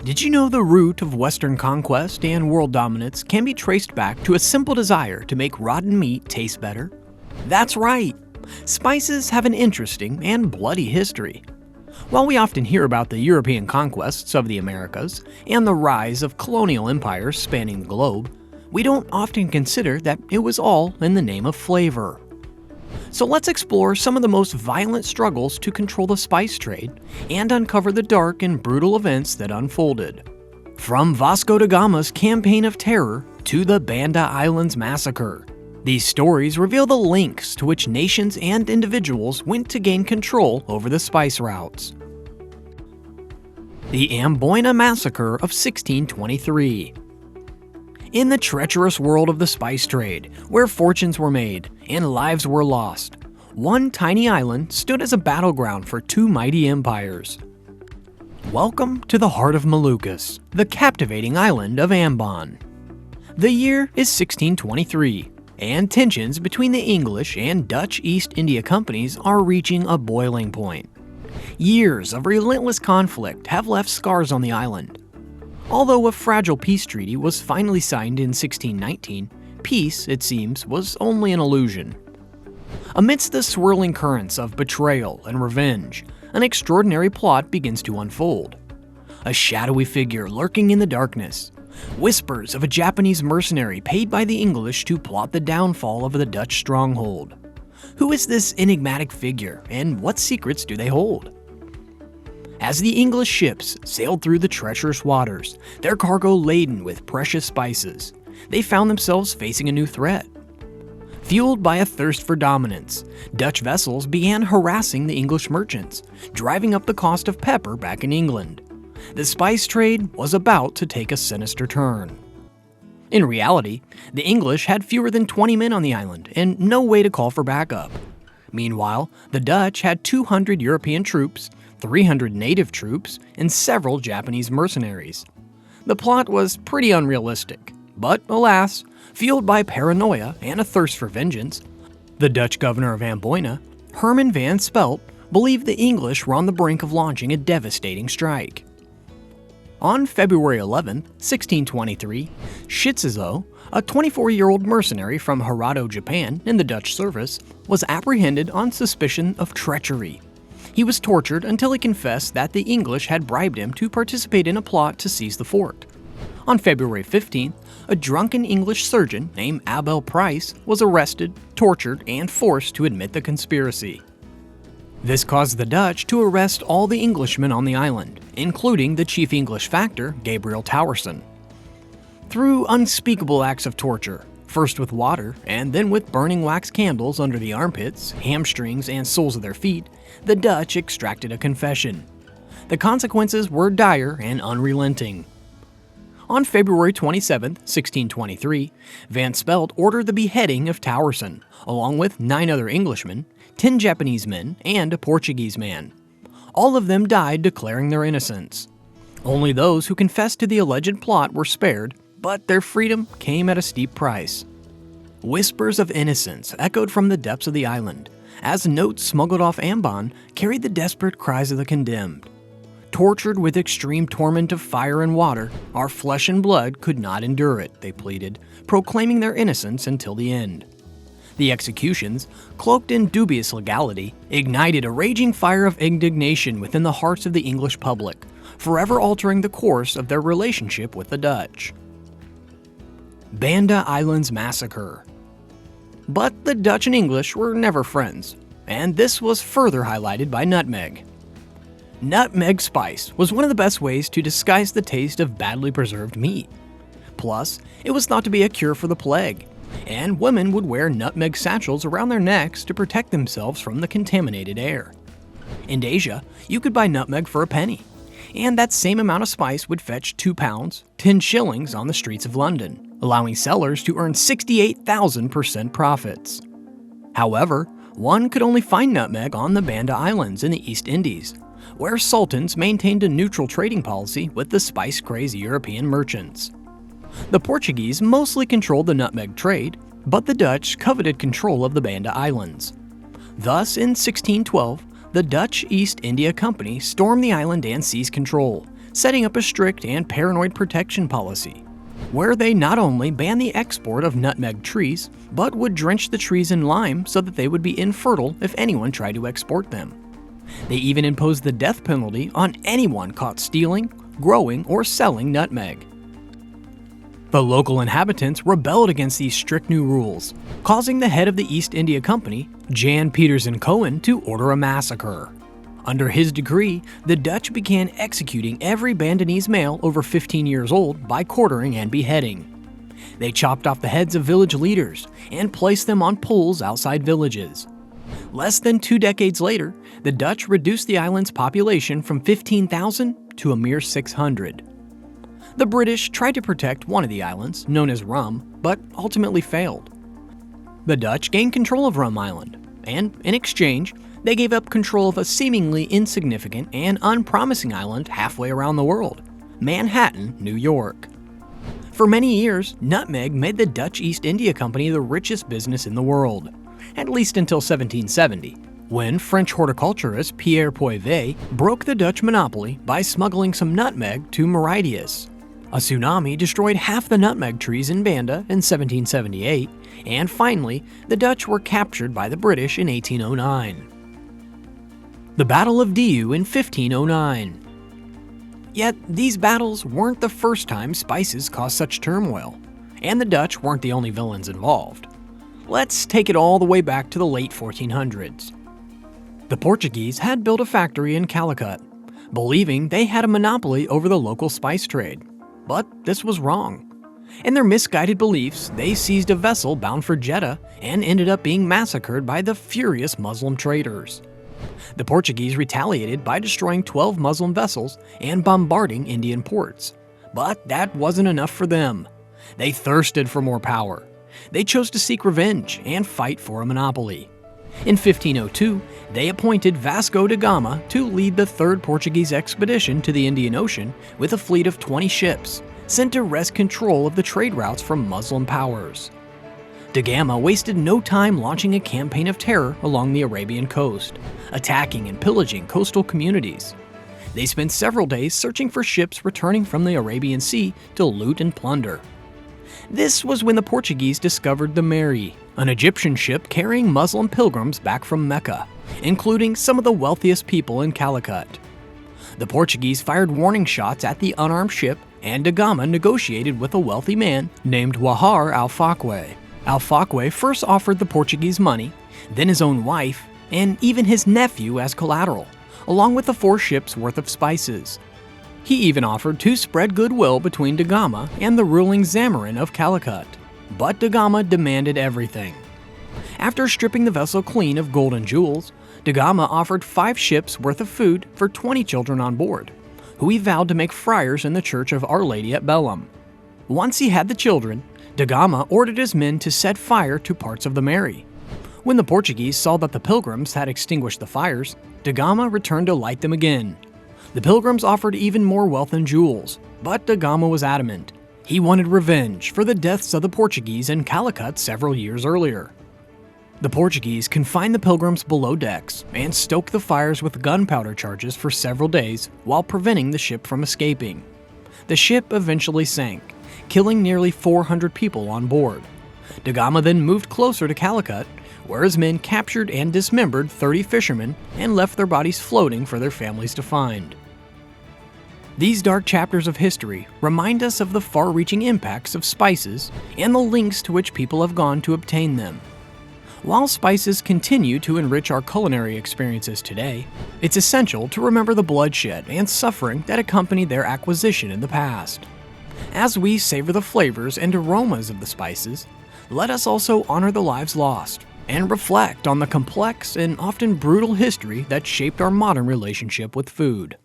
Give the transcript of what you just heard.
Did you know the root of Western conquest and world dominance can be traced back to a simple desire to make rotten meat taste better? That's right! Spices have an interesting and bloody history. While we often hear about the European conquests of the Americas and the rise of colonial empires spanning the globe, we don't often consider that it was all in the name of flavor. So let's explore some of the most violent struggles to control the spice trade and uncover the dark and brutal events that unfolded. From Vasco da Gama's campaign of terror to the Banda Islands Massacre, these stories reveal the lengths to which nations and individuals went to gain control over the spice routes. The Amboya Massacre of 1623. In the treacherous world of the spice trade, where fortunes were made and lives were lost, one tiny island stood as a battleground for two mighty empires. Welcome to the heart of Moluccas, the captivating island of Ambon. The year is 1623, and tensions between the English and Dutch East India Companies are reaching a boiling point. Years of relentless conflict have left scars on the island. Although a fragile peace treaty was finally signed in 1619, peace, it seems, was only an illusion. Amidst the swirling currents of betrayal and revenge, an extraordinary plot begins to unfold. A shadowy figure lurking in the darkness. Whispers of a Japanese mercenary paid by the English to plot the downfall of the Dutch stronghold. Who is this enigmatic figure, and what secrets do they hold? As the English ships sailed through the treacherous waters, their cargo laden with precious spices, they found themselves facing a new threat. Fueled by a thirst for dominance, Dutch vessels began harassing the English merchants, driving up the cost of pepper back in England. The spice trade was about to take a sinister turn. In reality, the English had fewer than 20 men on the island and no way to call for backup. Meanwhile, the Dutch had 200 European troops, 300 native troops, and several Japanese mercenaries. The plot was pretty unrealistic, but alas, fueled by paranoia and a thirst for vengeance, the Dutch governor of Amboya, Herman van Spelt, believed the English were on the brink of launching a devastating strike. On February 11, 1623, Shizuzo, a 24-year-old mercenary from Hirado, Japan, in the Dutch service, was apprehended on suspicion of treachery. He was tortured until he confessed that the English had bribed him to participate in a plot to seize the fort. On February 15th, a drunken English surgeon named Abel Price was arrested, tortured, and forced to admit the conspiracy. This caused the Dutch to arrest all the Englishmen on the island, including the chief English factor, Gabriel Towerson. Through unspeakable acts of torture, first with water and then with burning wax candles under the armpits, hamstrings, and soles of their feet, the Dutch extracted a confession. The consequences were dire and unrelenting. On February 27, 1623, Van Spelt ordered the beheading of Towerson, along with 9 other Englishmen, 10 Japanese men, and a Portuguese man. All of them died declaring their innocence. Only those who confessed to the alleged plot were spared, but their freedom came at a steep price. Whispers of innocence echoed from the depths of the island, as notes smuggled off Ambon carried the desperate cries of the condemned. Tortured with extreme torment of fire and water, our flesh and blood could not endure it, they pleaded, proclaiming their innocence until the end. The executions, cloaked in dubious legality, ignited a raging fire of indignation within the hearts of the English public, forever altering the course of their relationship with the Dutch. Banda Islands Massacre. But the Dutch and English were never friends, and this was further highlighted by nutmeg. Nutmeg spice was one of the best ways to disguise the taste of badly preserved meat. Plus, it was thought to be a cure for the plague, and women would wear nutmeg satchels around their necks to protect themselves from the contaminated air. In Asia, you could buy nutmeg for a penny, and that same amount of spice would fetch 2 pounds, 10 shillings on the streets of London, allowing sellers to earn 68,000% profits. However, one could only find nutmeg on the Banda Islands in the East Indies, where sultans maintained a neutral trading policy with the spice-crazed European merchants. The Portuguese mostly controlled the nutmeg trade, but the Dutch coveted control of the Banda Islands. Thus, in 1612, the Dutch East India Company stormed the island and seized control, setting up a strict and paranoid protection policy, where they not only banned the export of nutmeg trees, but would drench the trees in lime so that they would be infertile if anyone tried to export them. They even imposed the death penalty on anyone caught stealing, growing, or selling nutmeg. The local inhabitants rebelled against these strict new rules, causing the head of the East India Company, Jan Petersen Cohen, to order a massacre. Under his decree, the Dutch began executing every Bandanese male over 15 years old by quartering and beheading. They chopped off the heads of village leaders and placed them on poles outside villages. Less than 2 decades later, the Dutch reduced the island's population from 15,000 to a mere 600. The British tried to protect one of the islands, known as Rum, but ultimately failed. The Dutch gained control of Rum Island, and in exchange, they gave up control of a seemingly insignificant and unpromising island halfway around the world, Manhattan, New York. For many years, nutmeg made the Dutch East India Company the richest business in the world, at least until 1770, when French horticulturist Pierre Poivet broke the Dutch monopoly by smuggling some nutmeg to Mauritius. A tsunami destroyed half the nutmeg trees in Banda in 1778, and finally, the Dutch were captured by the British in 1809. The Battle of Diu in 1509. Yet, these battles weren't the first time spices caused such turmoil, and the Dutch weren't the only villains involved. Let's take it all the way back to the late 1400s. The Portuguese had built a factory in Calicut, believing they had a monopoly over the local spice trade. But this was wrong. In their misguided beliefs, they seized a vessel bound for Jeddah and ended up being massacred by the furious Muslim traders. The Portuguese retaliated by destroying 12 Muslim vessels and bombarding Indian ports. But that wasn't enough for them. They thirsted for more power. They chose to seek revenge and fight for a monopoly. In 1502, they appointed Vasco da Gama to lead the third Portuguese expedition to the Indian Ocean with a fleet of 20 ships, sent to wrest control of the trade routes from Muslim powers. Da Gama wasted no time launching a campaign of terror along the Arabian coast, attacking and pillaging coastal communities. They spent several days searching for ships returning from the Arabian Sea to loot and plunder. This was when the Portuguese discovered the Mary, an Egyptian ship carrying Muslim pilgrims back from Mecca, including some of the wealthiest people in Calicut. The Portuguese fired warning shots at the unarmed ship, and da Gama negotiated with a wealthy man named Wahar al-Fakwe. Al-Fakwe first offered the Portuguese money, then his own wife, and even his nephew as collateral, along with the 4 ships' worth of spices. He even offered to spread goodwill between da Gama and the ruling Zamarin of Calicut, but da Gama demanded everything. After stripping the vessel clean of gold and jewels, da Gama offered 5 ships worth of food for 20 children on board, who he vowed to make friars in the Church of Our Lady at Belem. Once he had the children, da Gama ordered his men to set fire to parts of the Mary. When the Portuguese saw that the pilgrims had extinguished the fires, da Gama returned to light them again. The pilgrims offered even more wealth and jewels, but da Gama was adamant. He wanted revenge for the deaths of the Portuguese in Calicut several years earlier. The Portuguese confined the pilgrims below decks and stoked the fires with gunpowder charges for several days while preventing the ship from escaping. The ship eventually sank, killing nearly 400 people on board. Da Gama then moved closer to Calicut, where his men captured and dismembered 30 fishermen and left their bodies floating for their families to find. These dark chapters of history remind us of the far-reaching impacts of spices and the lengths to which people have gone to obtain them. While spices continue to enrich our culinary experiences today, it's essential to remember the bloodshed and suffering that accompanied their acquisition in the past. As we savor the flavors and aromas of the spices, let us also honor the lives lost and reflect on the complex and often brutal history that shaped our modern relationship with food.